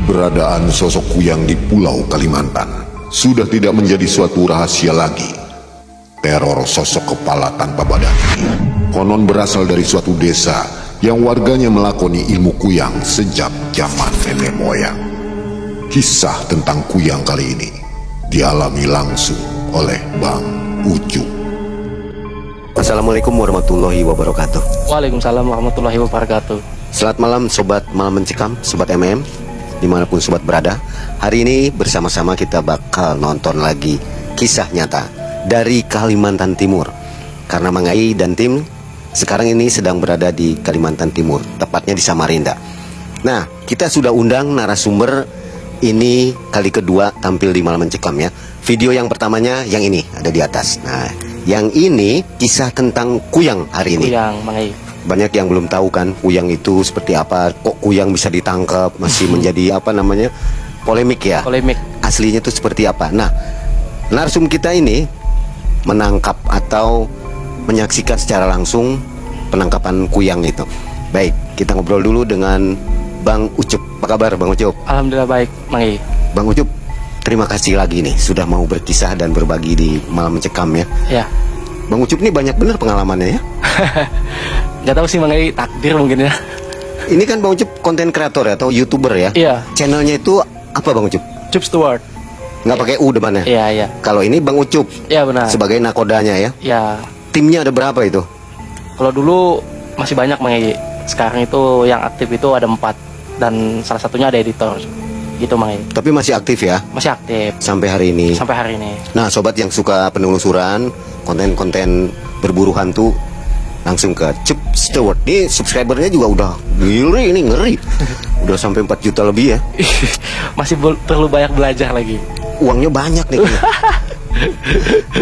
Keberadaan sosok Kuyang di Pulau Kalimantan sudah tidak menjadi suatu rahasia lagi. Teror sosok kepala tanpa badan ini konon berasal dari suatu desa yang warganya melakoni ilmu Kuyang sejak zaman nenek moyang. Kisah tentang Kuyang kali ini dialami langsung oleh Bang Ucup. Assalamualaikum warahmatullahi wabarakatuh. Waalaikumsalam warahmatullahi wabarakatuh. Selamat malam Sobat Malam Mencekam, Sobat MM, dimanapun Sobat berada. Hari ini bersama-sama kita bakal nonton lagi kisah nyata dari Kalimantan Timur. Karena Mang Ai dan tim sekarang ini sedang berada di Kalimantan Timur, tepatnya di Samarinda. Nah, kita sudah undang narasumber ini kali kedua tampil di Malam Mencekam ya. Video yang pertamanya yang ini ada di atas. Nah, yang ini kisah tentang Kuyang hari ini. Kuyang, Mang Ai. Banyak yang belum tahu kan Kuyang itu seperti apa, kok Kuyang bisa ditangkap, masih menjadi apa namanya, polemik ya. Polemik. Aslinya itu seperti apa. Nah, narsum kita ini menangkap atau menyaksikan secara langsung penangkapan Kuyang itu. Baik, kita ngobrol dulu dengan Bang Ucup. Apa kabar Bang Ucup? Alhamdulillah baik, Mang Ai. Bang Ucup, terima kasih lagi nih sudah mau berkisah dan berbagi di Malam Mencekam ya. Ya. Bang Ucup ini banyak benar pengalamannya ya. Gak tahu sih Mang Ai, takdir mungkin ya. Ini kan Bang Ucup konten kreator ya, atau YouTuber ya? Iya. Channelnya itu apa Bang Ucup? Ucup Stewart. Nggak pakai U depannya? Iya, iya. Kalau ini Bang Ucup. Iya benar. Sebagai nakodanya ya. Ya. Timnya ada berapa itu? Kalau dulu masih banyak Mang Ai. Sekarang itu yang aktif itu ada 4 dan salah satunya ada editor. Gitu Mang Ai. Tapi masih aktif ya? Masih aktif Sampai hari ini. sampai hari ini. Nah, sobat yang suka penelusuran, konten-konten berburu hantu, langsung ke Ucup Stewart. Ini subscribernya juga udah gili, ini ngeri. Udah sampai 4 juta lebih ya. Masih perlu banyak belajar lagi. Uangnya banyak nih.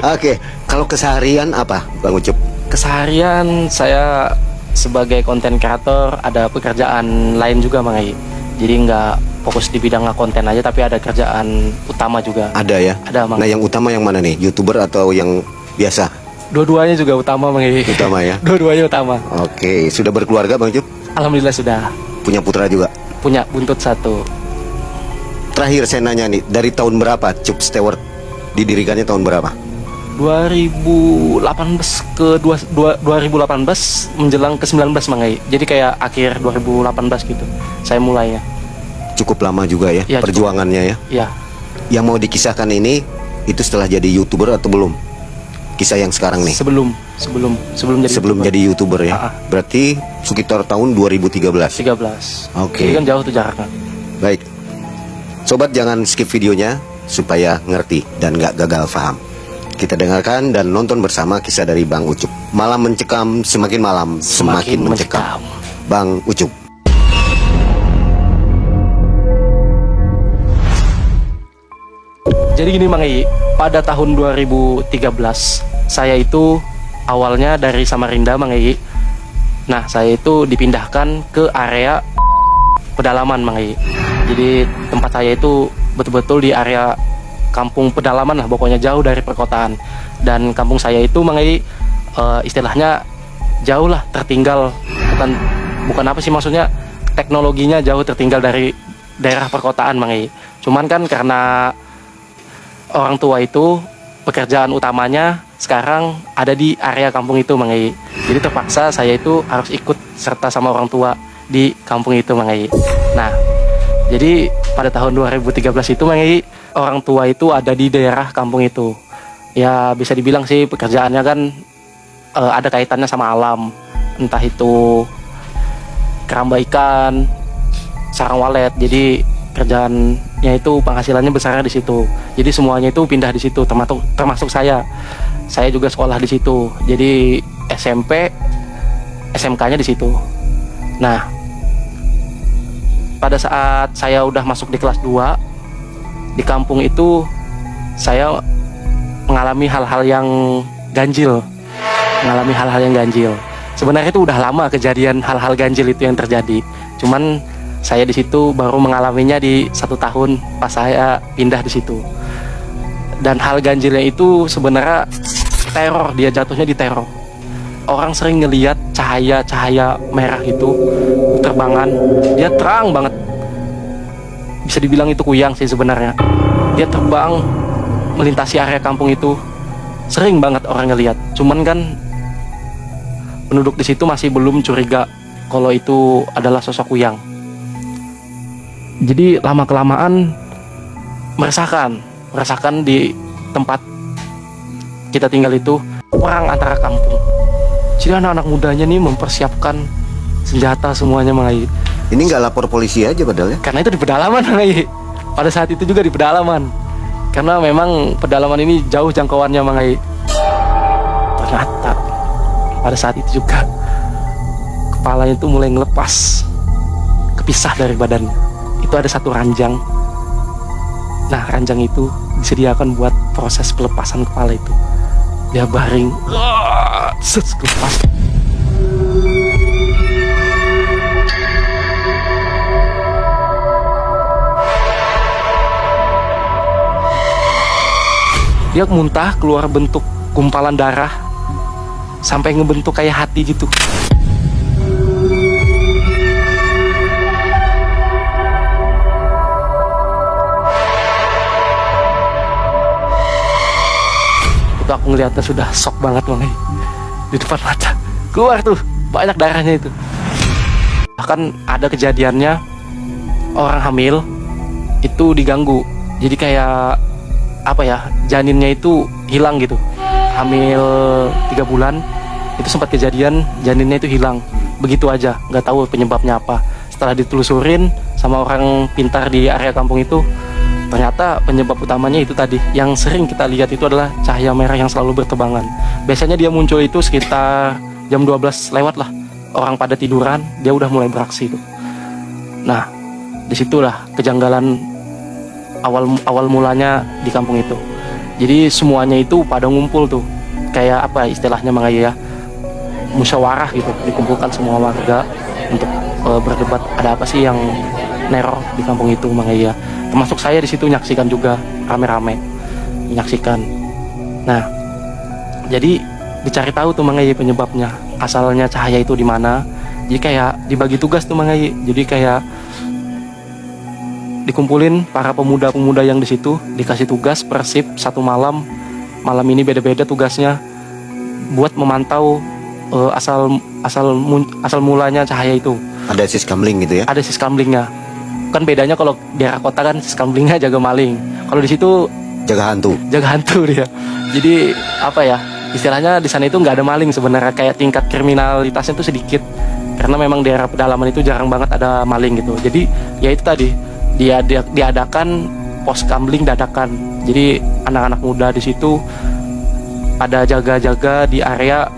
Oke, kalau keseharian apa Bang Ucup? Keseharian saya sebagai konten kreator ada pekerjaan lain juga Mang Ai. Jadi nggak fokus di bidang konten aja, tapi ada kerjaan utama juga. Ada ya? Ada Mang. Nah, yang utama yang mana nih? YouTuber atau yang biasa? Dua-duanya juga utama Mang Ai. Utama ya? Dua-duanya utama. Oke, sudah berkeluarga Bang Ucup? Alhamdulillah sudah. Punya putra juga? Punya buntut 1. Terakhir saya nanya nih, dari tahun berapa Ucup Stewart didirikannya, tahun berapa? 2018 ke 2018 menjelang ke 19 Mang Ai. Jadi kayak akhir 2018 gitu. Saya mulainya. Cukup lama juga ya, Ya, perjuangannya ya. Ya. Yang mau dikisahkan ini itu setelah jadi YouTuber atau belum? Kisah yang sekarang nih. Sebelum jadi YouTuber ya. Berarti sekitar tahun 2013. 13. Oke. Jadi kan jauh tuh jaraknya. Baik. Sobat jangan skip videonya supaya ngerti dan gak gagal paham. Kita dengarkan dan nonton bersama kisah dari Bang Ucup. Malam mencekam, semakin malam semakin mencekam. Bang Ucup. Jadi gini Mang Ai, pada tahun 2013 saya itu awalnya dari Samarinda Mang Ai. Nah, saya itu dipindahkan ke area pedalaman Mang Ai. Jadi tempat saya itu betul-betul di area kampung pedalaman lah, pokoknya jauh dari perkotaan. Dan kampung saya itu Mang Ai istilahnya jauh lah, tertinggal. Bukan apa sih maksudnya, teknologinya jauh tertinggal dari daerah perkotaan Mang Ai. Cuman kan karena orang tua itu pekerjaan utamanya sekarang ada di area kampung itu Mang Ai. Jadi terpaksa saya itu harus ikut serta sama orang tua di kampung itu Mang Ai. Nah, jadi pada tahun 2013 itu Mang Ai, orang tua itu ada di daerah kampung itu. Ya bisa dibilang sih pekerjaannya kan ada kaitannya sama alam. Entah itu keramba ikan, sarang walet. Jadi kerjaannya itu penghasilannya besarnya di situ. Jadi semuanya itu pindah di situ, termasuk saya. Saya juga sekolah di situ. Jadi SMP, SMK-nya di situ. Nah, pada saat saya udah masuk di kelas 2 di kampung itu, saya mengalami hal-hal yang ganjil. Sebenarnya itu udah lama kejadian hal-hal ganjil itu yang terjadi. Cuman saya di situ baru mengalaminya di 1 tahun pas saya pindah di situ. Dan hal ganjilnya itu sebenarnya teror, dia jatuhnya di teror. Orang sering ngelihat cahaya-cahaya merah itu terbangan, dia terang banget. bisa dibilang itu kuyang sih sebenarnya. Dia terbang melintasi area kampung itu, sering banget orang ngeliat. Cuman kan penduduk di situ masih belum curiga kalau itu adalah sosok kuyang. Jadi lama kelamaan meresahkan di tempat kita tinggal itu perang antara kampung. Jadi anak-anak mudanya nih mempersiapkan senjata semuanya Mang Ai. Ini nggak lapor polisi aja padahal ya? Karena itu di pedalaman Mang Ai. Pada saat itu juga di pedalaman. Karena memang pedalaman ini jauh jangkauannya Mang Ai. Ternyata pada saat itu juga kepalanya itu mulai ngelepas, kepisah dari badannya. Itu ada satu ranjang. Nah, ranjang itu disediakan buat proses pelepasan kepala itu. Dia baring, lepas. Dia muntah, keluar bentuk gumpalan darah, sampai ngebentuk kayak hati gitu. Itu aku ngeliatnya sudah shock banget Mang Ai. Di depan mata keluar tuh banyak darahnya itu. Bahkan ada kejadiannya orang hamil itu diganggu. Jadi kayak apa ya, janinnya itu hilang gitu. Hamil 3 bulan itu sempat kejadian janinnya itu hilang begitu aja, nggak tahu penyebabnya apa. Setelah ditelusurin sama orang pintar di area kampung itu, ternyata penyebab utamanya itu tadi yang sering kita lihat itu adalah cahaya merah yang selalu bertebangan. Biasanya dia muncul itu sekitar jam 12 lewat lah, orang pada tiduran dia udah mulai beraksi tuh. Nah, disitulah kejanggalan awal mulanya di kampung itu. Jadi semuanya itu pada ngumpul tuh, kayak apa istilahnya Mang Ai ya, musyawarah gitu, dikumpulkan semua warga untuk berdebat ada apa sih yang neror di kampung itu Mang Ai ya. Termasuk saya di situ nyaksikan juga, rame-rame menyaksikan. Nah, jadi dicari tahu tuh Mang Ai penyebabnya, asalnya cahaya itu di mana. Jadi kayak dibagi tugas tuh Mang Ai. Jadi kayak dikumpulin para pemuda-pemuda yang di situ, dikasih tugas per shift 1 malam. Malam ini beda-beda tugasnya buat memantau asal mulanya cahaya itu. Ada siskamling gitu ya? Ada siskamlingnya. Kan bedanya kalau di daerah kota kan siskamlingnya jaga maling. Kalau di situ Jaga hantu. jaga hantu dia. Jadi apa ya? Istilahnya di sana itu nggak ada maling sebenarnya, kayak tingkat kriminalitasnya itu sedikit. Karena memang daerah pedalaman itu jarang banget ada maling gitu. Jadi ya itu tadi diadakan pos kamling dadakan. Jadi anak-anak muda di situ pada jaga-jaga di area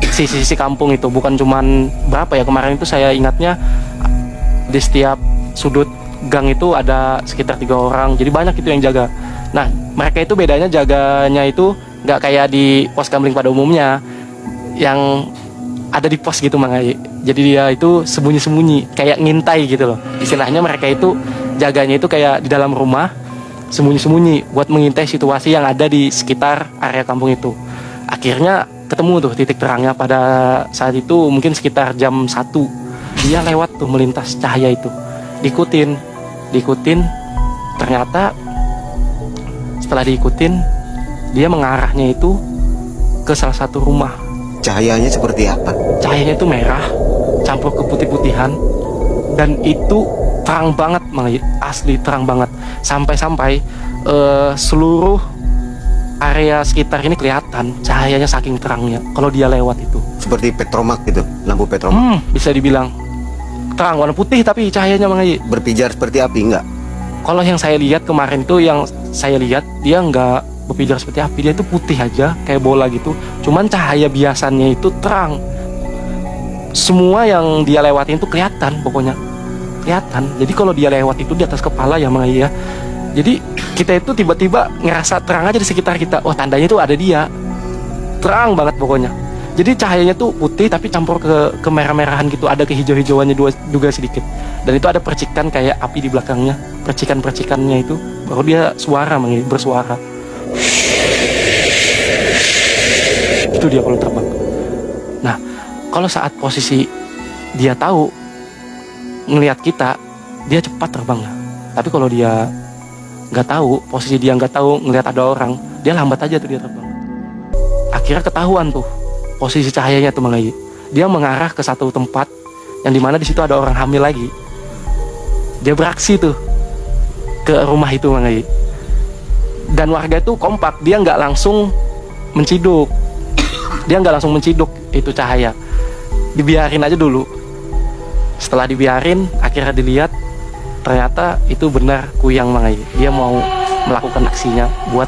sisi-sisi kampung itu. Bukan cuman berapa ya, kemarin itu saya ingatnya di setiap sudut gang itu ada sekitar 3 orang. Jadi banyak itu yang jaga. Nah, mereka itu bedanya jaganya itu nggak kayak di pos kamling pada umumnya yang ada di pos gitu Mang Ai. Jadi dia itu sembunyi-sembunyi, kayak ngintai gitu loh. Istilahnya mereka itu jaganya itu kayak di dalam rumah, sembunyi-sembunyi buat mengintai situasi yang ada di sekitar area kampung itu. Akhirnya ketemu tuh titik terangnya pada saat itu mungkin sekitar jam 1. Dia lewat tuh melintas cahaya itu. Diikutin. Ternyata setelah diikutin, dia mengarahnya itu ke salah satu rumah. Cahayanya seperti apa? Cahayanya itu merah, campur keputih-putihan, dan itu terang banget Mang Ai, asli terang banget. Sampai-sampai seluruh area sekitar ini kelihatan cahayanya saking terangnya kalau dia lewat itu. Seperti petromak gitu, lampu petromak. Bisa dibilang terang, warna putih tapi cahayanya Mang Ai. Berpijar seperti api enggak? Kalau yang saya lihat kemarin tuh, yang saya lihat dia nggak berpijar seperti api, dia itu putih aja kayak bola gitu. Cuman cahaya biasanya itu terang. Semua yang dia lewatin itu kelihatan, pokoknya kelihatan. Jadi kalau dia lewat itu di atas kepala ya Mang Ai ya. Jadi kita itu tiba-tiba ngerasa terang aja di sekitar kita. Oh, tandanya itu ada dia. Terang banget pokoknya. Jadi cahayanya tuh putih tapi campur ke merah-merahan gitu. Ada kehijau-hijauannya juga sedikit. Dan itu ada percikan kayak api di belakangnya. Percikan-percikannya itu baru dia suara Mang Ai, bersuara. Itu dia kalau terbang. Nah, kalau saat posisi dia tahu ngelihat kita, dia cepat terbang. Tapi kalau dia nggak tahu, posisi dia nggak tahu ngelihat ada orang, dia lambat aja tuh dia terbang. Akhirnya ketahuan tuh posisi cahayanya tuh Mang Ai. Dia mengarah ke satu tempat yang dimana di situ ada orang hamil lagi. Dia beraksi tuh ke rumah itu Mang Ai. Dan warga itu kompak, dia nggak langsung menciduk. Dia nggak langsung menciduk itu cahaya. Dibiarin aja dulu. Setelah dibiarin, akhirnya dilihat ternyata itu benar Kuyang Mang Ai. Dia mau melakukan aksinya buat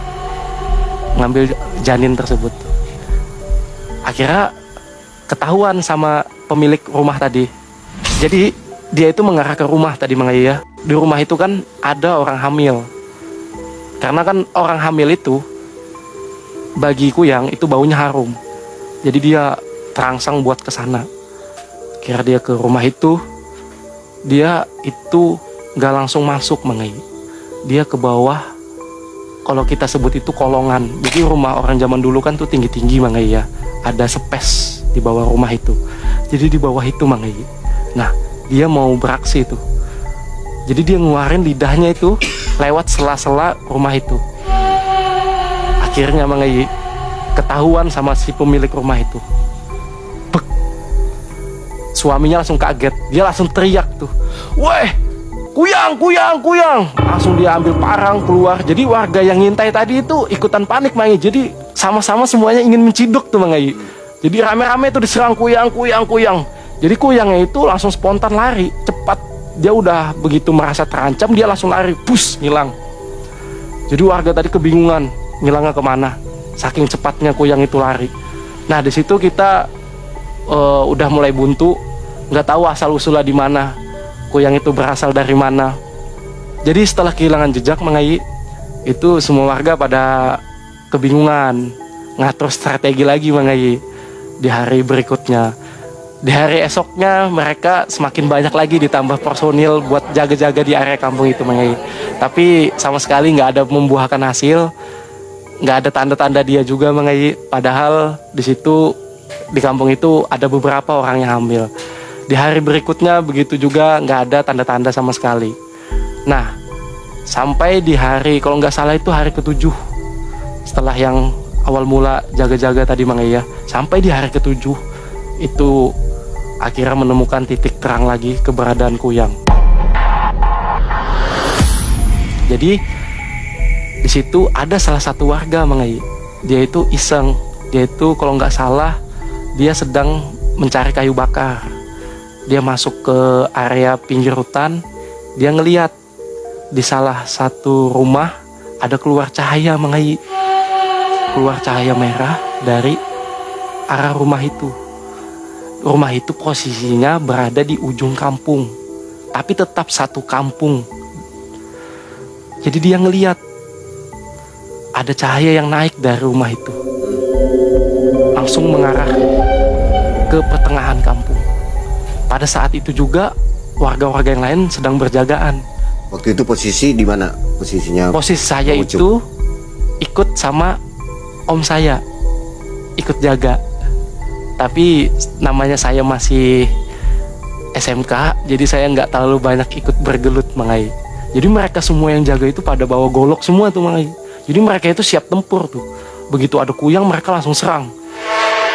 ngambil janin tersebut. Akhirnya ketahuan sama pemilik rumah tadi. Jadi dia itu mengarah ke rumah tadi Mang Ai ya. Di rumah itu kan ada orang hamil. Karena kan orang hamil itu bagi Kuyang itu baunya harum. Jadi dia terangsang buat ke sana. Kira dia ke rumah itu, dia itu nggak langsung masuk Mang Ai. Dia ke bawah, kalau kita sebut itu kolongan. Jadi rumah orang zaman dulu kan tuh tinggi-tinggi Mang Ai ya. Ada spes di bawah rumah itu. Jadi di bawah itu Mang Ai. Nah, dia mau beraksi itu. Jadi dia ngeluarin lidahnya itu lewat sela-sela rumah itu. Akhirnya Mang Ai ketahuan sama si pemilik rumah itu. Bek. Suaminya langsung kaget. Dia langsung teriak tuh, "Weh, Kuyang, Kuyang, Kuyang!" Langsung dia ambil parang keluar. Jadi warga yang ngintai tadi itu ikutan panik Mang Ai. Jadi sama-sama semuanya ingin menciduk tuh Mang Ai. Jadi rame-rame tuh diserang Kuyang, Kuyang, Kuyang. Jadi Kuyangnya itu langsung spontan lari cepat. Dia udah begitu merasa terancam, dia langsung lari, pus, ngilang. Jadi warga tadi kebingungan ngilangnya kemana. Saking cepatnya Kuyang itu lari. Nah di situ kita udah mulai buntu, nggak tahu asal usulnya di mana. Kuyang itu berasal dari mana. Jadi setelah kehilangan jejak Mang Ai, itu semua warga pada kebingungan, ngatur strategi lagi Mang Ai di hari berikutnya. Di hari esoknya mereka semakin banyak lagi ditambah personil buat jaga-jaga di area kampung itu Mang Ai. Tapi sama sekali nggak ada membuahkan hasil, nggak ada tanda-tanda dia juga Mang Ai. Padahal di situ di kampung itu ada beberapa orang yang hamil. Di hari berikutnya begitu juga nggak ada tanda-tanda sama sekali. Nah, sampai di hari, kalau nggak salah itu hari ke-7 setelah yang awal mula jaga-jaga tadi Mang Ai ya, sampai di hari ke-7 itu akhirnya menemukan titik terang lagi keberadaan Kuyang. Jadi di situ ada salah satu warga Mang Ai. Dia itu iseng, dia itu kalau nggak salah dia sedang mencari kayu bakar. Dia masuk ke area pinggir hutan, dia ngeliat di salah satu rumah ada keluar cahaya Mang Ai. Keluar cahaya merah dari arah rumah itu. Rumah itu posisinya berada di ujung kampung, tapi tetap satu kampung. Jadi dia ngeliat ada cahaya yang naik dari rumah itu, langsung mengarah ke pertengahan kampung. Pada saat itu juga warga-warga yang lain sedang berjagaan. Waktu itu posisi di mana? Posisinya? Posisi saya Ucup. itu ikut sama om saya, ikut jaga. Tapi namanya saya masih SMK, jadi saya nggak terlalu banyak ikut bergelut Mang Ai. Jadi mereka semua yang jaga itu pada bawa golok semua tuh Mang Ai. Jadi mereka itu siap tempur tuh. Begitu ada Kuyang mereka langsung serang.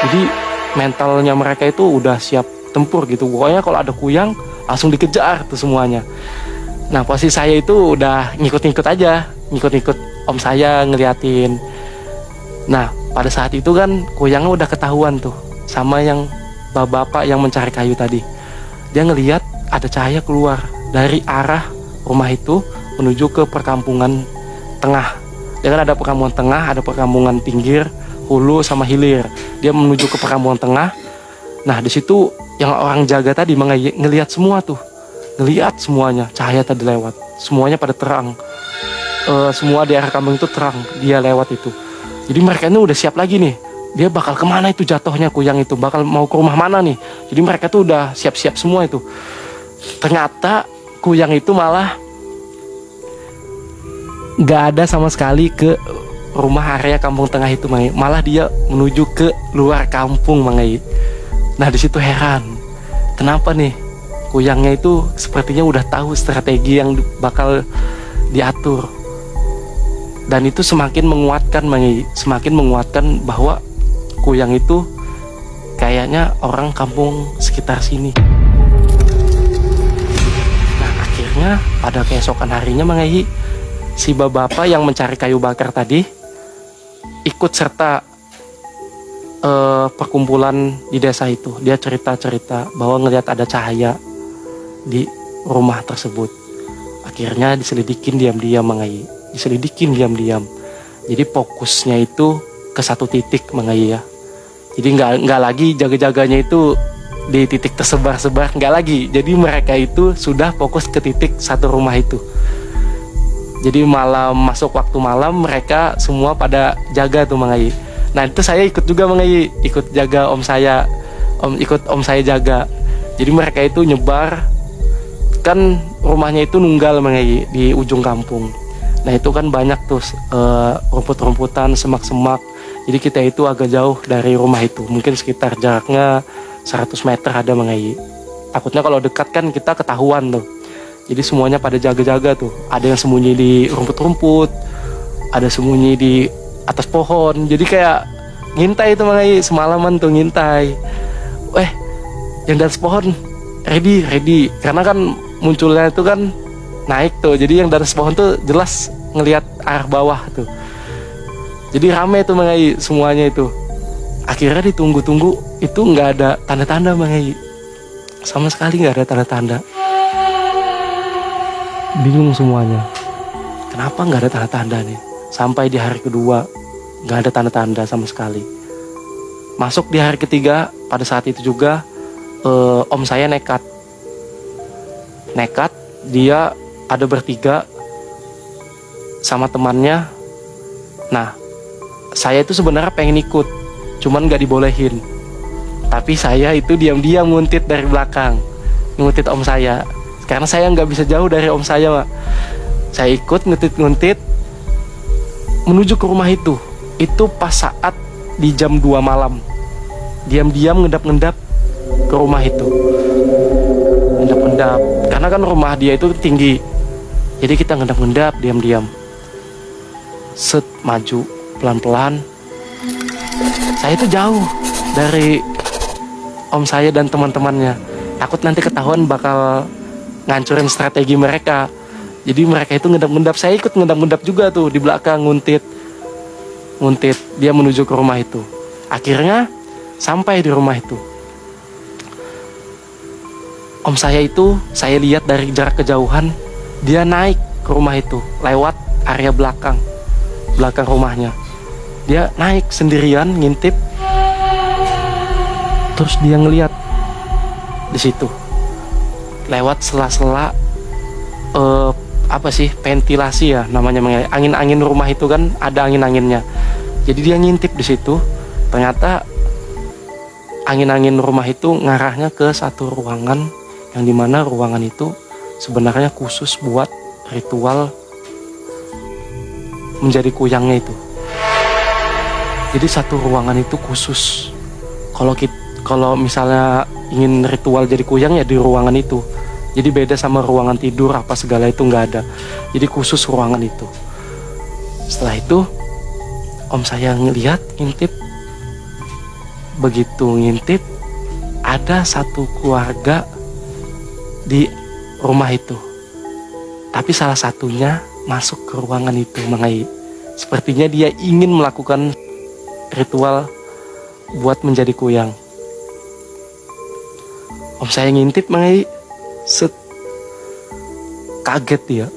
Jadi mentalnya mereka itu udah siap tempur gitu. Pokoknya kalau ada Kuyang langsung dikejar tuh semuanya. Nah posisi saya itu udah ngikut-ngikut aja, ngikut-ngikut om saya ngeliatin. Nah pada saat itu kan Kuyangnya udah ketahuan tuh sama yang bapak-bapak yang mencari kayu tadi. Dia ngeliat ada cahaya keluar dari arah rumah itu menuju ke perkampungan tengah. Dia kan ada perkampungan tengah, ada perkampungan pinggir, hulu sama hilir. Dia menuju ke perkampungan tengah. Nah di situ yang orang jaga tadi Mang Ai ngelihat semua tuh, ngelihat semuanya cahaya tadi lewat, semuanya pada terang. Semua di arah kampung itu terang, dia lewat itu. Jadi mereka ini udah siap lagi nih, dia bakal kemana itu jatuhnya Kuyang itu, bakal mau ke rumah mana nih. Jadi mereka tuh udah siap-siap semua itu. Ternyata Kuyang itu malah nggak ada sama sekali ke rumah area kampung tengah itu Mang Ai. Malah dia menuju ke luar kampung Mang Ai. Nah di situ heran, kenapa nih kuyangnya itu sepertinya udah tahu strategi yang bakal diatur. Dan itu semakin menguatkan semakin menguatkan bahwa kuyang itu kayaknya orang kampung sekitar sini. Nah akhirnya pada keesokan harinya si bapak yang mencari kayu bakar tadi ikut serta perkumpulan di desa itu. Dia cerita bahwa ngelihat ada cahaya di rumah tersebut. Akhirnya diselidikin diam-diam Jadi fokusnya itu ke satu titik ya. Jadi nggak lagi jaga-jaganya itu di titik tersebar-sebar, nggak lagi. Jadi mereka itu sudah fokus ke titik satu rumah itu. Jadi masuk waktu malam mereka semua pada jaga tuh Nah itu saya ikut juga ikut jaga ikut om saya jaga. Jadi mereka itu nyebar, kan rumahnya itu nunggal di ujung kampung. Nah itu kan banyak tuh rumput-rumputan, semak-semak. Jadi kita itu agak jauh dari rumah itu, mungkin sekitar jaraknya 100 meter ada Takutnya kalau dekat kan kita ketahuan tuh. Jadi semuanya pada jaga-jaga tuh. Ada yang sembunyi di rumput-rumput, ada sembunyi di atas pohon. Jadi kayak ngintai tuh semalaman tuh ngintai. Yang di atas pohon ready. Karena kan munculnya itu kan naik tuh. Jadi yang dari atas pohon tuh jelas ngelihat arah bawah tuh. Jadi rame tuh semuanya itu. Akhirnya ditunggu-tunggu itu nggak ada tanda-tanda sama sekali nggak ada tanda-tanda. Bingung semuanya. Kenapa nggak ada tanda-tanda nih? Sampai di hari kedua nggak ada tanda-tanda sama sekali. Masuk di hari ketiga, pada saat itu juga om saya nekat. Dia ada bertiga sama temannya. Nah, saya itu sebenarnya pengen ikut, cuman nggak dibolehin. Tapi saya itu diam-diam nguntit dari belakang, nguntit om saya. Karena saya nggak bisa jauh dari om saya, Saya ikut nguntit menuju ke rumah itu. Itu pas saat di jam 2 malam. Diam-diam ngendap-ngendap ke rumah itu. Ngendap-ngendap. Karena kan rumah dia itu tinggi. Jadi kita ngendap-ngendap diam-diam. Maju pelan-pelan. Saya itu jauh dari om saya dan teman-temannya. Takut nanti ketahuan bakal ngancurin strategi mereka. Jadi mereka itu ngendap-ngendap, saya ikut ngendap-ngendap juga tuh di belakang nguntit. Dia menuju ke rumah itu. Akhirnya sampai di rumah itu. Om saya itu saya lihat dari jarak kejauhan, dia naik ke rumah itu lewat area belakang rumahnya. Dia naik sendirian ngintip. Terus dia ngelihat di situ lewat sela-sela ventilasi ya namanya, angin-angin rumah itu kan ada angin-anginnya. Jadi dia ngintip di situ. Ternyata angin-angin rumah itu ngarahnya ke satu ruangan, yang dimana ruangan itu sebenarnya khusus buat ritual menjadi kuyangnya itu. Jadi satu ruangan itu khusus. Kalau misalnya ingin ritual jadi kuyang ya di ruangan itu. Jadi beda sama ruangan tidur apa segala itu nggak ada. Jadi khusus ruangan itu. Setelah itu om saya ngintip. Begitu ngintip, ada satu keluarga di rumah itu. Tapi salah satunya masuk ke ruangan itu, sepertinya dia ingin melakukan ritual buat menjadi kuyang. Om saya ngintip kaget dia.